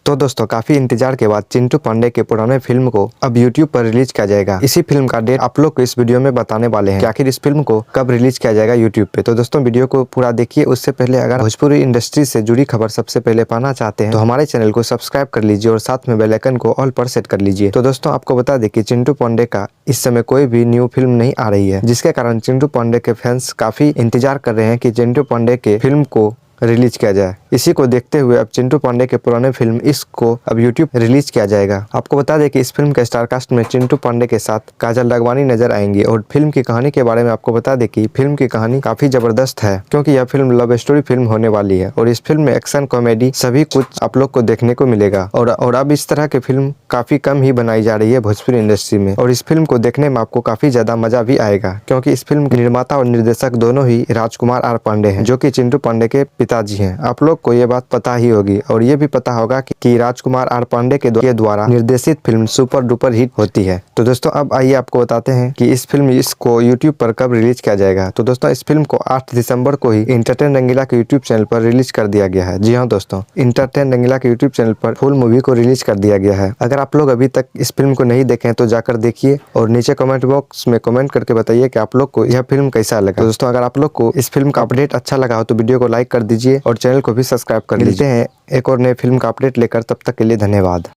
तो दोस्तों काफी इंतजार के बाद चिंटू पांडे के पुराने फिल्म को अब यूट्यूब पर रिलीज किया जाएगा। इसी फिल्म का डेट आप लोग को इस वीडियो में बताने वाले हैं कि आखिर इस फिल्म को कब रिलीज किया जाएगा यूट्यूब पे। तो दोस्तों वीडियो को पूरा देखिए। उससे पहले अगर भोजपुरी इंडस्ट्री से जुड़ी खबर सबसे पहले पाना चाहते हैं तो हमारे चैनल को सब्सक्राइब कर लीजिए और साथ में बेल आइकन को ऑल पर सेट कर लीजिए। तो दोस्तों आपको बता दें कि चिंटू पांडे का इस समय कोई भी न्यू फिल्म नहीं आ रही है, जिसके कारण चिंटू पांडे के फैंस काफी इंतजार कर रहे हैं कि चिंटू पांडे के फिल्म को रिलीज किया जाए। इसी को देखते हुए अब चिंटू पांडे के पुराने फिल्म इसको अब यूट्यूब रिलीज किया जाएगा। आपको बता दें कि इस फिल्म के स्टारकास्ट में चिंटू पांडे के साथ काजल राघवानी नजर आएंगी। और फिल्म की कहानी के बारे में आपको बता दें कि फिल्म की कहानी काफी जबरदस्त है, क्योंकि यह फिल्म लव स्टोरी फिल्म होने वाली है। और इस फिल्म में एक्शन, कॉमेडी सभी कुछ आप लोग को देखने को मिलेगा। और अब इस तरह की फिल्म काफी कम ही बनाई जा रही है भोजपुरी इंडस्ट्री में। और इस फिल्म को देखने में आपको काफी ज्यादा मजा भी आएगा, क्योंकि इस फिल्म के निर्माता और निर्देशक दोनों ही राजकुमार आर पांडे हैं, जो कि चिंटू पांडे के पिताजी हैं। आप लोग को ये बात पता ही होगी और ये भी पता होगा कि राजकुमार आर पांडे के द्वारा निर्देशित फिल्म सुपर डुपर हिट होती है। तो दोस्तों अब आइए आपको बताते हैं कि इस फिल्म इसको यूट्यूब पर कब रिलीज किया जाएगा। तो दोस्तों इस फिल्म को 8 दिसंबर को ही इंटरटेन रंगीला के यूट्यूब चैनल पर रिलीज कर दिया गया है। जी हाँ दोस्तों, इंटरटेन रंगीला के यूट्यूब चैनल पर फुल मूवी को रिलीज कर दिया गया है। अगर आप लोग अभी तक इस फिल्म को नहीं देखे हैं तो जाकर देखिए और नीचे कमेंट बॉक्स में कमेंट करके बताइए कि आप लोग को यह फिल्म कैसा लगा। तो दोस्तों अगर आप लोग को इस फिल्म का अपडेट अच्छा लगा हो तो वीडियो को लाइक कर दीजिए और चैनल को भी सब्सक्राइब कर लीजिए। मिलते हैं एक और नए फिल्म का अपडेट लेकर, तब तक के लिए धन्यवाद।